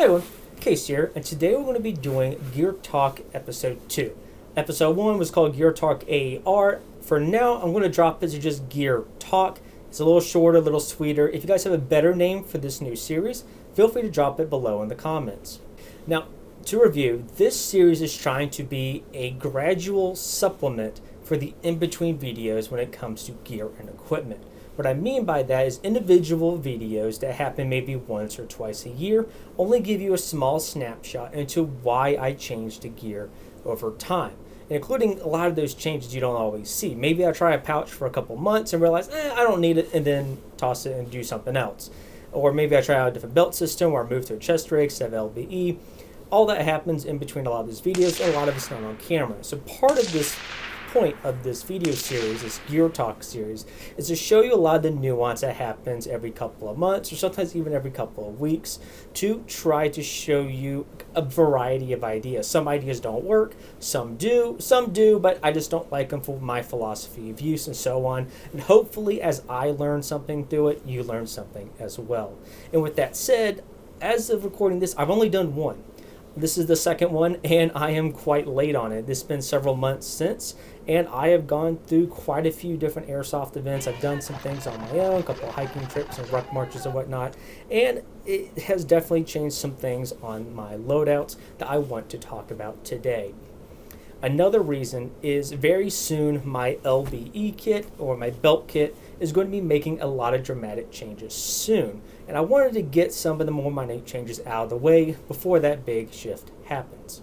everyone, Case here, and today we're going to be doing Gear Talk Episode 2. Episode 1 was called Gear Talk AR. For now, I'm going to drop this as just Gear Talk. It's a little shorter, a little sweeter. If you guys have a better name for this new series, feel free to drop it below in the comments. Now, to review, this series is trying to be a gradual supplement for the in-between videos when it comes to gear and equipment. What I mean by that is individual videos that happen maybe once or twice a year only give you a small snapshot into why I changed the gear over time, including a lot of those changes you don't always see. Maybe I try a pouch for a couple months and realize, I don't need it, and then toss it and do something else. Or maybe I try out a different belt system or move to a chest rig, instead of LBE. All that happens in between a lot of these videos, and a lot of it's not on camera. So part of this point of this video series, this Gear Talk series, is to show you a lot of the nuance that happens every couple of months or sometimes even every couple of weeks, to try to show you a variety of ideas. Some ideas don't work, some do, but I just don't like them for my philosophy of use and so on. And hopefully as I learn something through it, you learn something as well. And with that said, as of recording this, I've only done one. This is the second one, and I am quite late on it. This has been several months since, and I have gone through quite a few different airsoft events. I've done some things on my own, a couple of hiking trips and ruck marches and whatnot, and it has definitely changed some things on my loadouts that I want to talk about today. Another reason is very soon my LBE kit, or my belt kit, is going to be making a lot of dramatic changes soon. And I wanted to get some of the more minute changes out of the way before that big shift happens.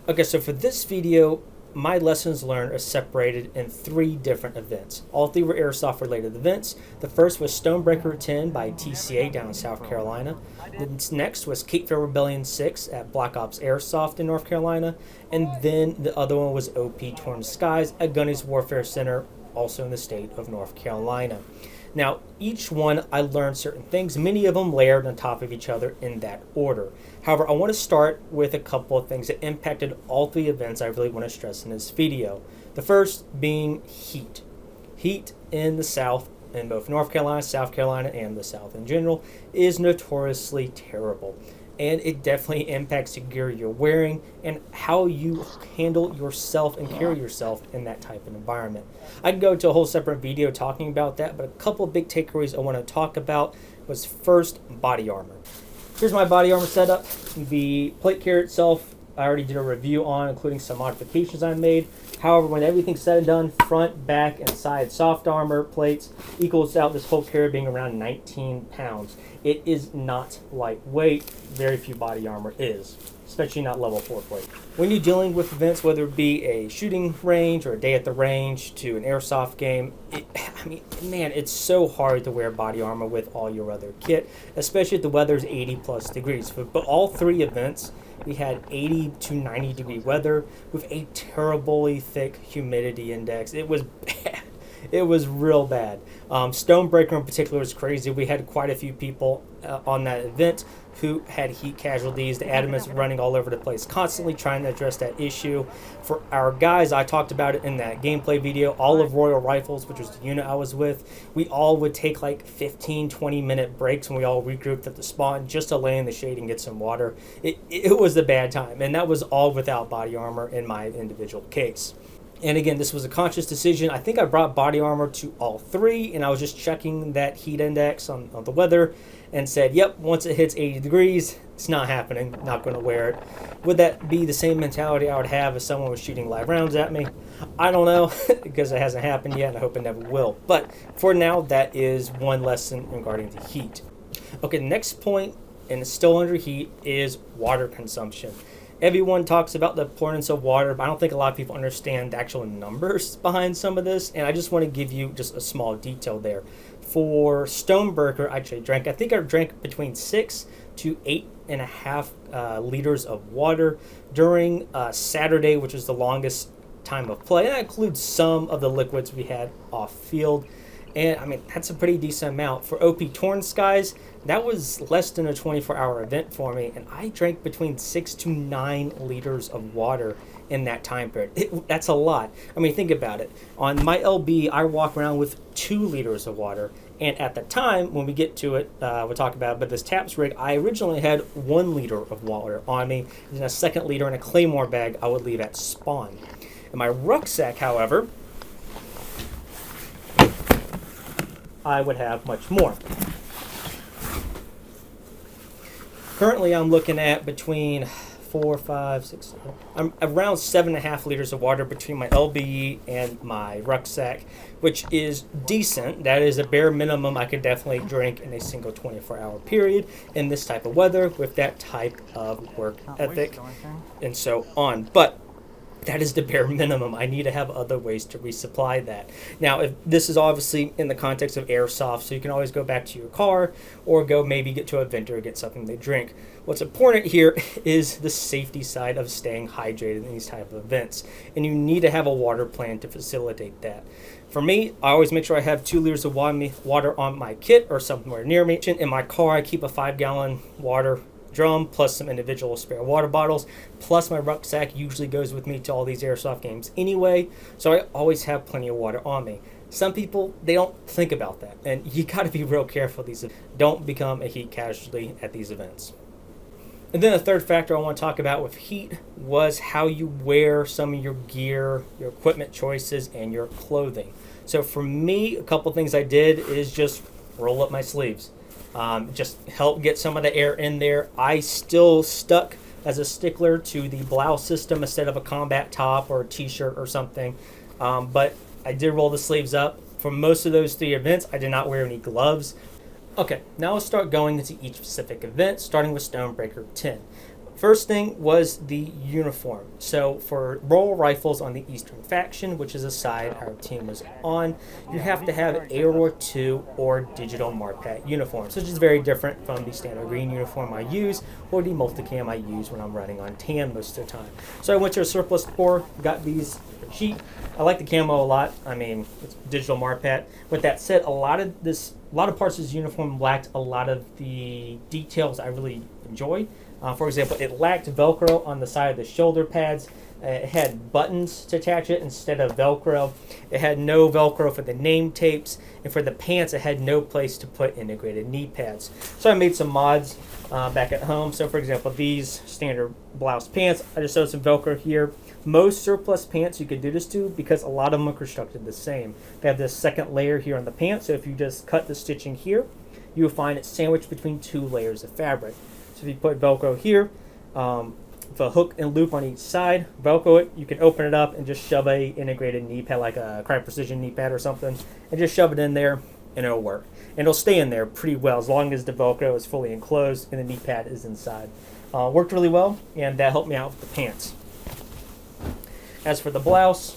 Okay, so for this video, my lessons learned are separated in 3 different events. All 3 were airsoft related events. The first was Stonebreaker 10 by TCA down in South Carolina. The next was Cape Fear Rebellion 6 at Black Ops Airsoft in North Carolina. And then the other one was OP Torn Skies at Gunny's Warfare Center, also in the state of North Carolina. Now, each one I learned certain things, many of them layered on top of each other in that order. However, I want to start with a couple of things that impacted all 3 events I really want to stress in this video. The first being heat. Heat in the South, in both North Carolina, South Carolina, and the South in general, is notoriously terrible. And it definitely impacts the gear you're wearing and how you handle yourself and carry yourself in that type of environment. I can go to a whole separate video talking about that, but a couple of big takeaways I want to talk about was first, body armor. Here's my body armor setup. The plate carrier itself, I already did a review on, including some modifications I made. However, when everything's said and done, front, back, and side soft armor plates equals out this whole carrier being around 19 pounds. It is not lightweight. Very few body armor is, especially not level 4 plate. When you're dealing with events, whether it be a shooting range or a day at the range to an airsoft game, it's so hard to wear body armor with all your other kit, especially if the weather's 80 plus degrees. But all 3 events, we had 80 to 90 degree weather with a terribly thick humidity index. It was bad. It was real bad. Stonebreaker in particular was crazy. We had quite a few people on that event who had heat casualties. The Adamants running all over the place, constantly trying to address that issue. For our guys, I talked about it in that gameplay video, all of Royal Rifles, which was the unit I was with, we all would take like 15-20 minute breaks when we all regrouped at the spawn just to lay in the shade and get some water. It was a bad time, and that was all without body armor in my individual case. And again, this was a conscious decision. I think I brought body armor to all 3, and I was just checking that heat index on the weather and said, yep, once it hits 80 degrees, it's not happening, not going to wear it. Would that be the same mentality I would have if someone was shooting live rounds at me? I don't know, because it hasn't happened yet, and I hope it never will. But for now, that is one lesson regarding the heat. Okay, the next point, and it's still under heat, is water consumption. Everyone talks about the importance of water, but I don't think a lot of people understand the actual numbers behind some of this, and I just want to give you just a small detail there. For Stonebreaker, I think I drank between 6 to 8.5 liters of water during Saturday, which is the longest time of play, and that includes some of the liquids we had off field. And that's a pretty decent amount. For OP Torn Skies, that was less than a 24-hour event for me, and I drank between 6 to 9 liters of water in that time period. That's a lot. I mean, think about it. On my LB, I walk around with 2 liters of water. And at the time, when we get to it, we'll talk about it, but this TAPS rig, I originally had 1 liter of water on me, and a 2nd liter in a Claymore bag I would leave at spawn. In my rucksack, however, I would have much more. Currently, I'm looking at between 4, 5, 6, 7. I'm around 7.5 liters of water between my LBE and my rucksack, which is decent. That is a bare minimum I could definitely drink in a single 24-hour period in this type of weather with that type of work ethic and so on. But that is the bare minimum. I need to have other ways to resupply that. Now, if this is obviously in the context of Airsoft, so you can always go back to your car or go maybe get to a vendor or get something to drink. What's important here is the safety side of staying hydrated in these type of events. And you need to have a water plan to facilitate that. For me, I always make sure I have 2 liters of water on my kit or somewhere near me. In my car, I keep a 5-gallon water drum plus some individual spare water bottles, plus my rucksack usually goes with me to all these Airsoft games anyway, so I always have plenty of water on me. Some people, they don't think about that, and you got to be real careful with these. Don't become a heat casualty at these events. And then the third factor I want to talk about with heat was how you wear some of your gear, your equipment choices, and your clothing. So for me, a couple things I did is just roll up my sleeves. Just help get some of the air in there. I still stuck as a stickler to the blouse system instead of a combat top or a t-shirt or something. But I did roll the sleeves up. For most of those 3 events, I did not wear any gloves. Okay, now let's start going into each specific event, starting with Stonebreaker 10. First thing was the uniform. So for roll rifles on the Eastern faction, which is a side our team was on, you have to have AROR 2 or digital MARPAT uniforms, which is very different from the standard green uniform I use or the multicam I use when I'm running on tan most of the time. So I went to a surplus store, got these cheap. I like the camo a lot. I mean, it's digital MARPAT. With that said, a lot of parts of this uniform lacked a lot of the details I really enjoy. For example, it lacked Velcro on the side of the shoulder pads. It had buttons to attach it instead of Velcro. It had no Velcro for the name tapes. And for the pants, it had no place to put integrated knee pads. So I made some mods back at home. So for example, these standard blouse pants, I just sewed some Velcro here. Most surplus pants you could do this to because a lot of them are constructed the same. They have this second layer here on the pants. So if you just cut the stitching here, you'll find it sandwiched between 2 layers of fabric. So if you put Velcro here, with a hook and loop on each side, Velcro it, you can open it up and just shove a integrated knee pad, like a Crime Precision knee pad or something, and just shove it in there and it'll work. And it'll stay in there pretty well as long as the Velcro is fully enclosed and the knee pad is inside. Worked really well, and that helped me out with the pants. As for the blouse,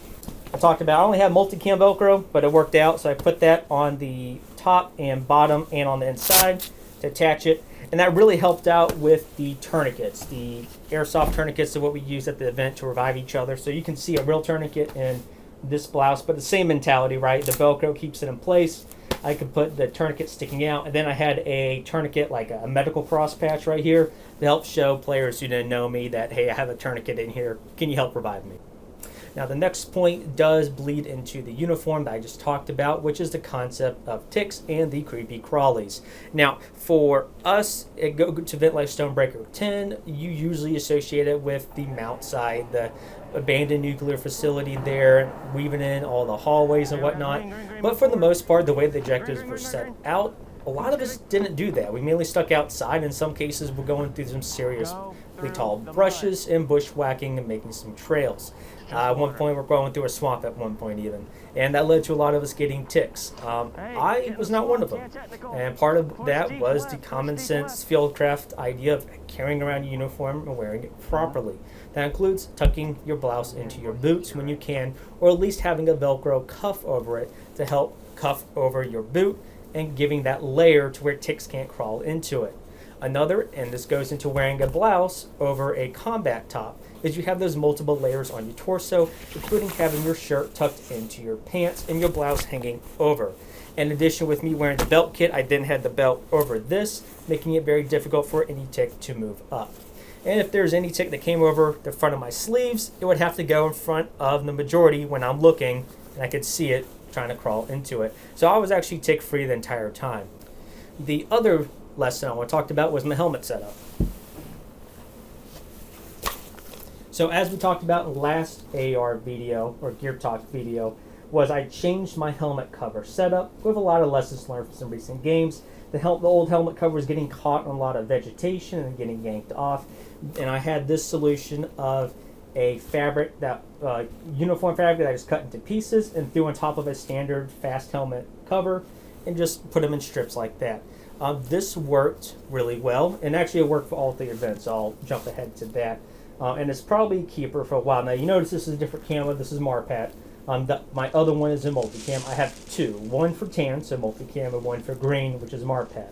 I talked about I only have multicam Velcro, but it worked out, so I put that on the top and bottom and on the inside to attach it. And that really helped out with the tourniquets. The Airsoft tourniquets are what we use at the event to revive each other. So you can see a real tourniquet in this blouse, but the same mentality, right? The Velcro keeps it in place. I could put the tourniquet sticking out, and then I had a tourniquet, like a medical cross patch right here, to help show players who didn't know me that, hey, I have a tourniquet in here. Can you help revive me? Now, the next point does bleed into the uniform that I just talked about, which is the concept of ticks and the creepy crawlies. Now, for us at go to event like Stonebreaker 10, you usually associate it with the mount site, the abandoned nuclear facility there, weaving in all the hallways and whatnot. But for the most part, the way the objectives were set out, a lot of us didn't do that. We mainly stuck outside. In some cases, we're going through some seriously tall brushes and bushwhacking and making some trails. At one point, we're going through a swamp at one point even. And that led to a lot of us getting ticks. I was not one of them. And part of that was the common sense fieldcraft idea of carrying around a uniform and wearing it properly. That includes tucking your blouse into your boots when you can, or at least having a Velcro cuff over it to help cuff over your boot and giving that layer to where ticks can't crawl into it. Another, and this goes into wearing a blouse over a combat top, is you have those multiple layers on your torso, including having your shirt tucked into your pants and your blouse hanging over. In addition, with me wearing the belt kit, I then had the belt over this, making it very difficult for any tick to move up. And if there's any tick that came over the front of my sleeves, it would have to go in front of the majority when I'm looking, and I could see it trying to crawl into it. So I was actually tick free the entire time. The other lesson I want to talk about was my helmet setup. So as we talked about in the last AR video, or Gear Talk video, was I changed my helmet cover setup with a lot of lessons learned from some recent games. The old helmet cover was getting caught on a lot of vegetation and getting yanked off. And I had this solution of a fabric, that uniform fabric that I just cut into pieces and threw on top of a standard fast helmet cover and just put them in strips like that. This worked really well, and actually it worked for all 3 events, so I'll jump ahead to that. And it's probably a keeper for a while. Now you notice this is a different camo. This is Marpat. My other one is a multicam. I have 2. One for tan, so multicam, and one for green, which is Marpat.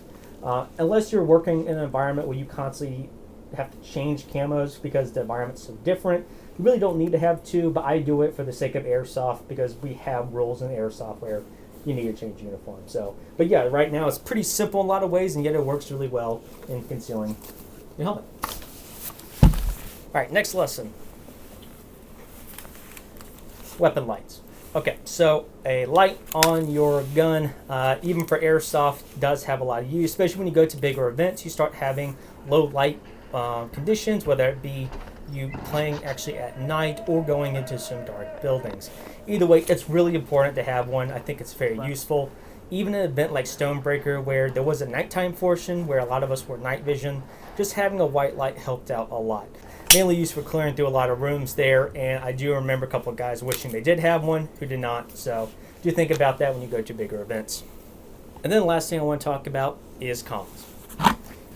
Unless you're working in an environment where you constantly have to change camos because the environment's so different, you really don't need to have 2, but I do it for the sake of Airsoft because we have rules in Airsoft where you need to change uniform. So, but yeah, right now it's pretty simple in a lot of ways, and yet it works really well in concealing your helmet. All right, next lesson. Weapon lights. Okay, so a light on your gun, even for Airsoft, does have a lot of use, especially when you go to bigger events. You start having low light conditions, whether it be you playing actually at night or going into some dark buildings. Either way, it's really important to have one. I think it's very useful. Even an event like Stonebreaker, where there was a nighttime portion where a lot of us were night vision, just having a white light helped out a lot. Mainly used for clearing through a lot of rooms there, and I do remember a couple of guys wishing they did have one who did not, so do think about that when you go to bigger events. And then the last thing I want to talk about is comms.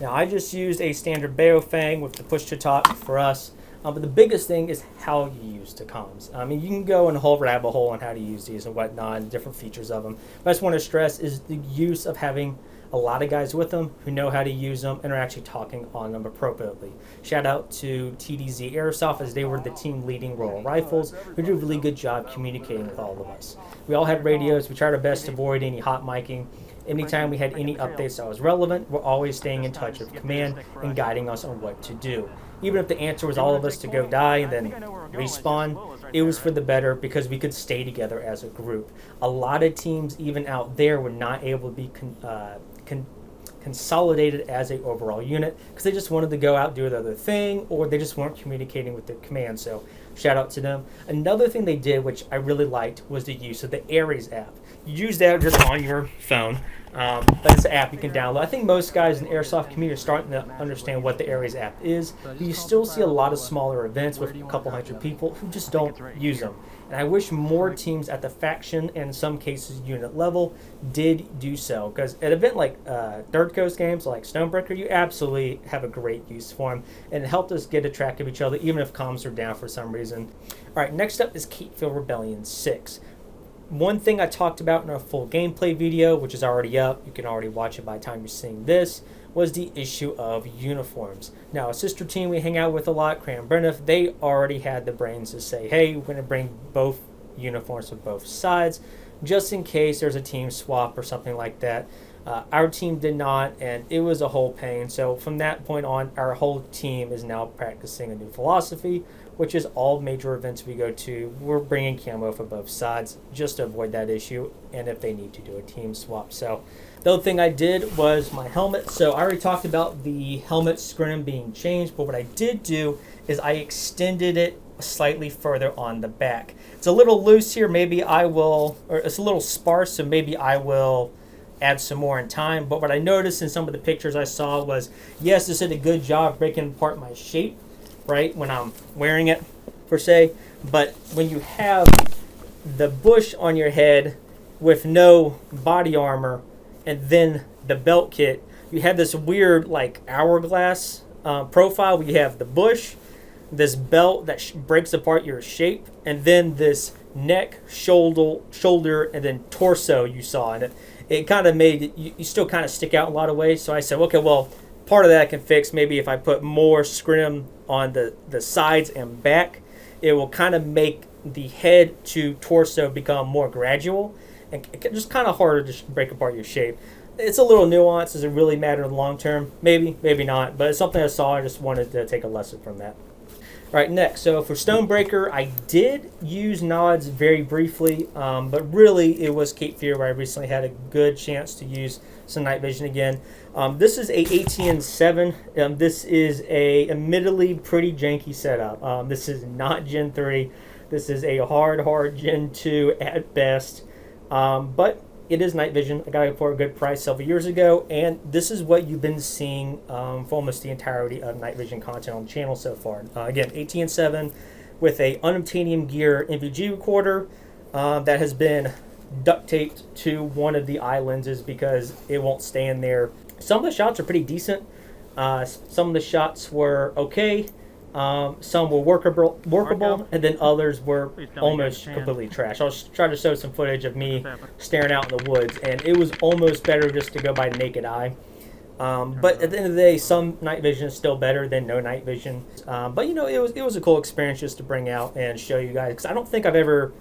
Now I just used a standard Baofeng with the push to talk for us, but the biggest thing is how you use the comms. I mean, you can go in a whole rabbit hole on how to use these and whatnot, and different features of them, but I just want to stress is the use of having a lot of guys with them who know how to use them and are actually talking on them appropriately. Shout out to TDZ Airsoft, as they were the team leading Royal Rifles, who did a really good job communicating with all of us. We all had radios. We tried our best to avoid any hot micing. Anytime we had any updates that was relevant, we're always staying in touch with command and guiding us on what to do. Even if the answer was all of us to go die and then respawn, it was for the better because we could stay together as a group. A lot of teams, even out there, were not able to be consolidated as an overall unit because they just wanted to go out, do another thing, or they just weren't communicating with their command. So shout out to them. Another thing they did, which I really liked, was the use of the Aries app. You use that just on your phone, but it's an app you can download. I think most guys in the Airsoft community are starting to understand what the Aries app is, but you still see a lot of smaller events with a couple hundred people who just don't use them. And I wish more teams at the faction and in some cases unit level did do so, because at an event like Third Coast games like Stonebreaker, you absolutely have a great use for them, and it helped us get a track of each other even if comms are down for some reason. All right, next up is Cape Fear Rebellion 6. One thing I talked about in our full gameplay video, which is already up, you can already watch it by the time you're seeing this, was the issue of uniforms. Now, a sister team we hang out with a lot, Cran Breniff, they already had the brains to say, hey, we're going to bring both uniforms for both sides, just in case there's a team swap or something like that. Our team did not, and it was a whole pain. So from that point on, our whole team is now practicing a new philosophy, which is all major events we go to, we're bringing camo for both sides just to avoid that issue, and if they need to do a team swap. So the other thing I did was my helmet. So I already talked about the helmet scrim being changed, but what I did do is I extended it slightly further on the back. It's a little loose here, maybe I will, or it's a little sparse, so maybe I will add some more in time. But what I noticed in some of the pictures I saw was, yes, this did a good job breaking apart my shape, right, when I'm wearing it, per se. But when you have the bush on your head with no body armor and then the belt kit, you have this weird like hourglass profile where you have the bush, this belt that breaks apart your shape, and then this neck, shoulder, and then torso you saw. And it kind of made it, you still kind of stick out in a lot of ways. So I said, okay, well, part of that I can fix. Maybe if I put more scrim on the sides and back, it will kind of make the head to torso become more gradual and just kind of harder to break apart your shape. it's a little nuanced. Does it really matter in the long term? Maybe, maybe not. But it's something I saw. I just wanted to take a lesson from that. All right, next. So for Stonebreaker, I did use nods very briefly, but really it was Cape Fear where I recently had a good chance to use some night vision again. This is a ATN7. This is a admittedly pretty janky setup. This is not Gen 3. This is a hard Gen 2 at best. But it is night vision. I got it for a good price several years ago, and this is what you've been seeing for almost the entirety of night vision content on the channel so far. Again, ATN7 with a unobtainium gear NVG recorder that has been duct taped to one of the eye lenses because it won't stay in there. Some of the shots are pretty decent. Some of the shots were okay. Some were workable, and then others were almost completely trash. I'll try to show some footage of me staring out in the woods, and it was almost better just to go by naked eye. But at the end of the day, some night vision is still better than no night vision. But you know, it was a cool experience just to bring out and show you guys, because I don't think I've ever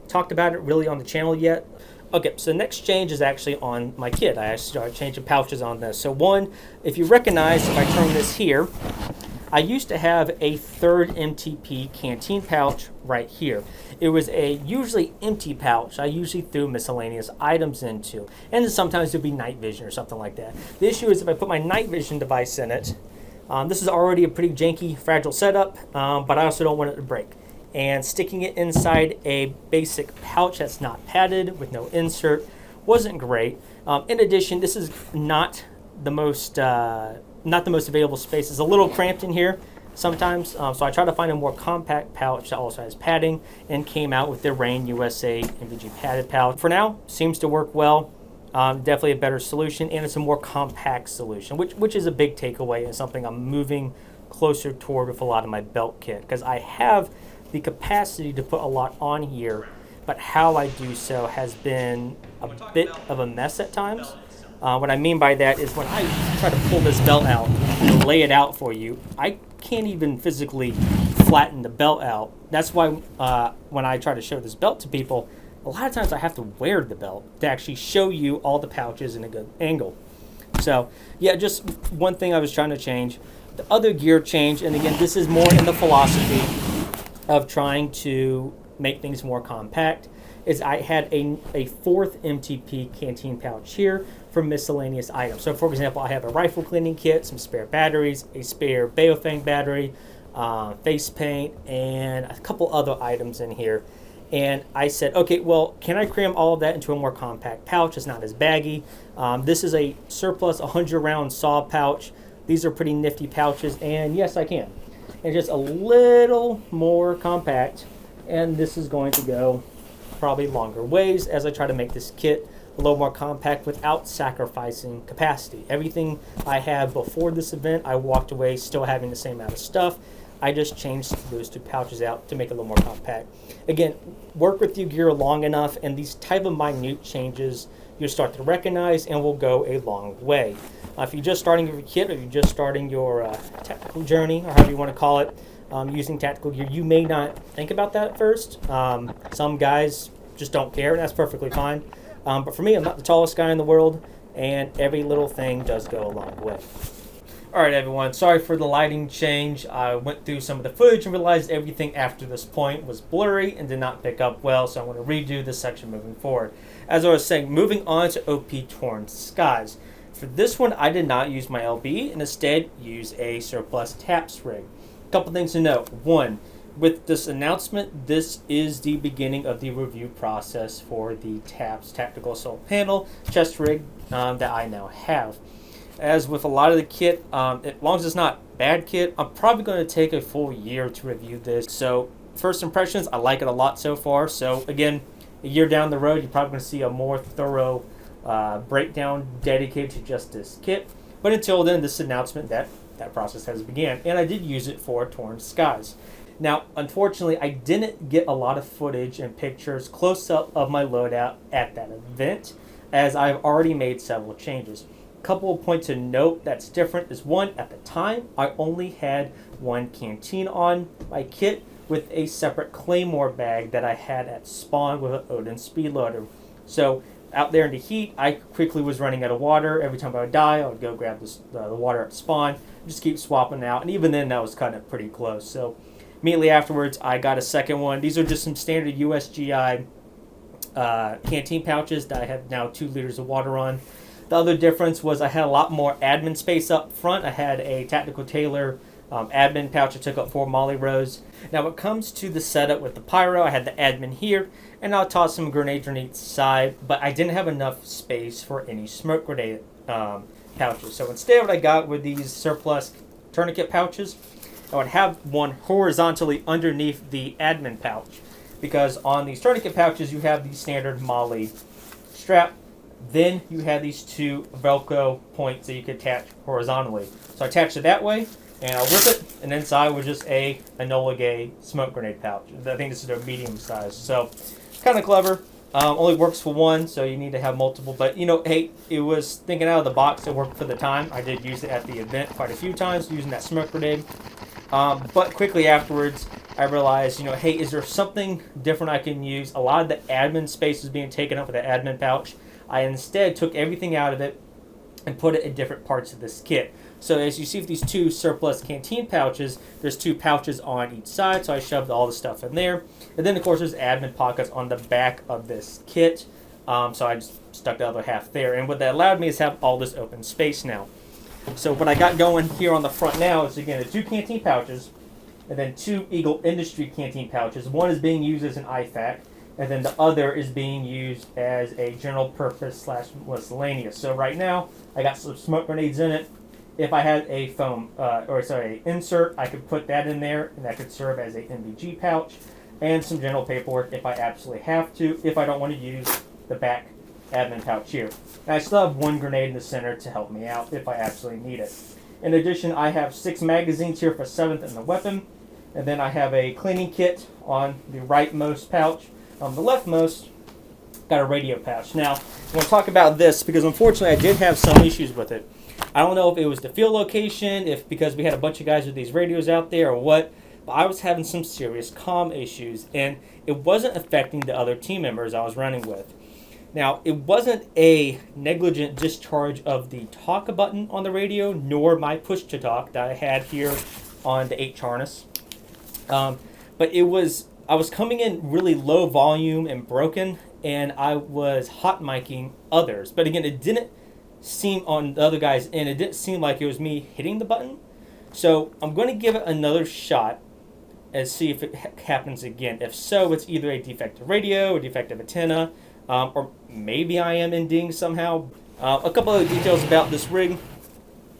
talked about it really on the channel yet. Okay, so the next change is actually on my kit. I started changing pouches on this. So one, if you recognize, if I turn this here, I used to have a third MTP canteen pouch right here. It was a usually empty pouch I usually threw miscellaneous items into, and then sometimes it would be night vision or something like that. The issue is if I put my night vision device in it, this is already a pretty janky, fragile setup, but I also don't want it to break. And sticking it inside a basic pouch that's not padded with no insert wasn't great. In addition, this is not the most available space. It's a little cramped in here sometimes, so I tried to find a more compact pouch that also has padding, and came out with the Rain USA MVG padded pouch. For now, seems to work well. Definitely a better solution, and it's a more compact solution, which is a big takeaway and something I'm moving closer toward with a lot of my belt kit, because I have the capacity to put a lot on here, but how I do so has been a bit of a mess at times. What I mean by that is when I try to pull this belt out and lay it out for you, I can't even physically flatten the belt out. That's why when I try to show this belt to people, a lot of times I have to wear the belt to actually show you all the pouches in a good angle. So yeah, just one thing I was trying to change. The other gear change, and again, this is more in the philosophy of trying to make things more compact, is I had a fourth MTP canteen pouch here for miscellaneous items. So for example, I have a rifle cleaning kit, some spare batteries, a spare Baofeng battery, face paint, and a couple other items in here. And I said, okay, well, can I cram all of that into a more compact pouch? It's not as baggy. This is a surplus 100 round saw pouch. These are pretty nifty pouches, and yes, I can. And just a little more compact, and this is going to go probably longer ways as I try to make this kit a little more compact without sacrificing capacity. Everything I had before this event, I walked away still having the same amount of stuff. I just changed those two pouches out to make it a little more compact. Again, work with your gear long enough, and these type of minute changes you'll start to recognize and will go a long way. If you're just starting your kit, or you're just starting your tactical journey, or however you want to call it, using tactical gear, you may not think about that at first. Some guys just don't care, and that's perfectly fine. But for me, I'm not the tallest guy in the world, and every little thing does go a long way. All right, everyone, sorry for the lighting change. I went through some of the footage and realized everything after this point was blurry and did not pick up well, so I want to redo this section moving forward. As I was saying, moving on to OP Torn Skies. For this one, I did not use my LB and instead used a surplus TAPS rig. A couple things to note. One, with this announcement, this is the beginning of the review process for the TAPS Tactical Assault Panel chest rig that I now have. As with a lot of the kit, as long as it's not bad kit, I'm probably going to take a full year to review this. So first impressions, I like it a lot so far. So again, a year down the road, you're probably going to see a more thorough breakdown dedicated to just this kit. But until then, this announcement, that process has began. And I did use it for Torn Skies. Now, unfortunately, I didn't get a lot of footage and pictures close up of my loadout at that event, as I've already made several changes. Couple of points to note that's different is one, at the time I only had one canteen on my kit with a separate Claymore bag that I had at spawn with an Odin speed loader. So out there in the heat, I quickly was running out of water. Every time I would die, I would go grab the water at spawn, just keep swapping out, and even then that was kind of pretty close. So immediately afterwards, I got a second one. These are just some standard USGI canteen pouches that I have now 2 liters of water on. The other difference was I had a lot more admin space up front. I had a Tactical Tailor admin pouch that took up 4 molly rows. Now when it comes to the setup with the pyro, I had the admin here, and I'll toss some grenades on each side, but I didn't have enough space for any smoke grenade pouches. So instead what I got were these surplus tourniquet pouches. I would have one horizontally underneath the admin pouch, because on these tourniquet pouches you have the standard molly strap. Then you have these 2 Velcro points that you could attach horizontally. So I attached it that way, and I'll rip it, and inside was just a Enola Gay smoke grenade pouch. I think this is a medium size, so kind of clever. Only works for one, so you need to have multiple. But, hey, it was thinking out of the box. It worked for the time. I did use it at the event quite a few times, using that smoke grenade. But quickly afterwards, I realized, hey, is there something different I can use? A lot of the admin space is being taken up with the admin pouch. I instead took everything out of it and put it in different parts of this kit. So as you see with these 2 surplus canteen pouches, there's 2 pouches on each side, so I shoved all the stuff in there. And then, of course, there's admin pockets on the back of this kit, so I just stuck the other half there. And what that allowed me is have all this open space now. So what I got going here on the front now is, again, the 2 canteen pouches, and then 2 Eagle Industry canteen pouches. One is being used as an IFAK, and then the other is being used as a general purpose / miscellaneous. So right now, I got some smoke grenades in it. If I had a insert, I could put that in there, and that could serve as a NVG pouch, and some general paperwork if I absolutely have to, if I don't want to use the back admin pouch here. And I still have 1 grenade in the center to help me out if I absolutely need it. In addition, I have 6 magazines here for 7th and the weapon, and then I have a cleaning kit on the rightmost pouch. On the leftmost, got a radio pouch. Now, I'm going to talk about this because unfortunately I did have some issues with it. I don't know if it was the field location, if because we had a bunch of guys with these radios out there or what, but I was having some serious comm issues, and it wasn't affecting the other team members I was running with. Now, it wasn't a negligent discharge of the talk button on the radio, nor my push to talk that I had here on the H harness. But I was coming in really low volume and broken, and I was hot micing others. But again, it didn't seem on the other guys' end, it didn't seem like it was me hitting the button. So I'm going to give it another shot and see if it happens again. If so, it's either a defective radio, a defective antenna, or maybe I am ending somehow. A couple other details about this rig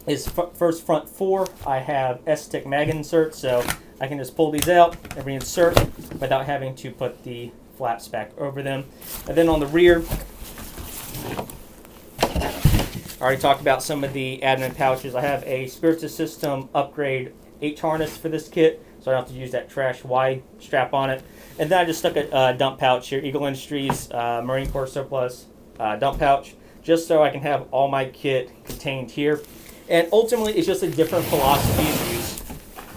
is first front 4. I have S-stick mag inserts, so I can just pull these out and reinsert without having to put the flaps back over them. And then on the rear, I already talked about some of the admin pouches. I have a Spiritus System upgrade H harness for this kit, so I don't have to use that trash Y strap on it. And then I just stuck a dump pouch here, Eagle Industries Marine Corps surplus dump pouch, just so I can have all my kit contained here. And ultimately, it's just a different philosophy of use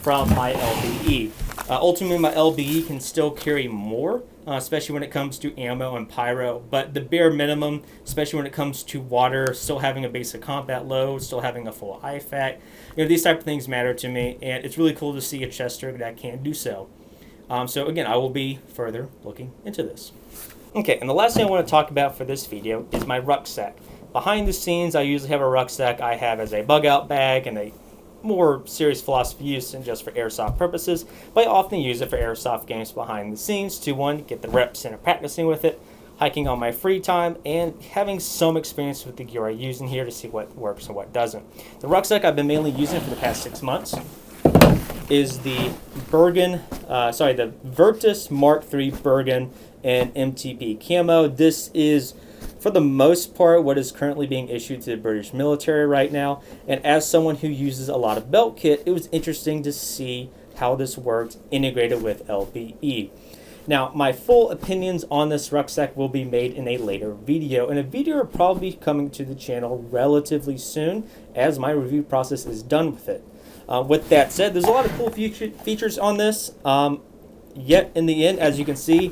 from my LBE. Ultimately, my LBE can still carry more, especially when it comes to ammo and pyro, but the bare minimum, especially when it comes to water, still having a basic combat load, still having a full IFAK, these type of things matter to me, and it's really cool to see a Chester that can do so. So again, I will be further looking into this. Okay, and the last thing I want to talk about for this video is my rucksack. Behind the scenes, I usually have a rucksack I have as a bug out bag and a more serious philosophy use than just for airsoft purposes, but I often use it for airsoft games behind the scenes to, one, get the reps in and practicing with it, hiking on my free time, and having some experience with the gear I use in here to see what works and what doesn't. The rucksack I've been mainly using for the past 6 months is the the Virtus Mark III Bergen and MTP camo. This is, for the most part, what is currently being issued to the British military right now. And as someone who uses a lot of belt kit, it was interesting to see how this worked integrated with LBE. Now, my full opinions on this rucksack will be made in a later video, and a video will probably be coming to the channel relatively soon as my review process is done with it. With that said, there's a lot of cool features on this. Yet in the end, as you can see,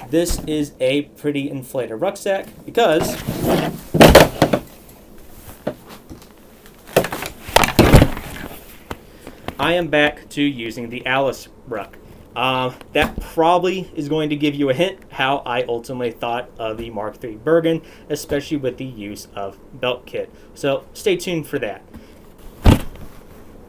this is a pretty inflated rucksack because I am back to using the Alice ruck. That probably is going to give you a hint how I ultimately thought of the Mark III Bergen, especially with the use of belt kit. So stay tuned for that.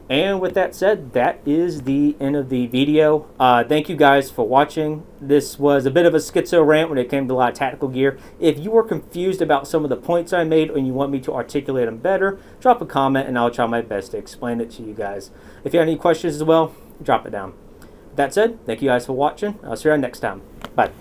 And with that said, that is the end of the video. Thank you guys for watching. This was a bit of a schizo rant when it came to a lot of tactical gear. If you were confused about some of the points I made and you want me to articulate them better, drop a comment and I'll try my best to explain it to you guys. If you have any questions as well, drop it down. With that said, thank you guys for watching. I'll see you next time. Bye.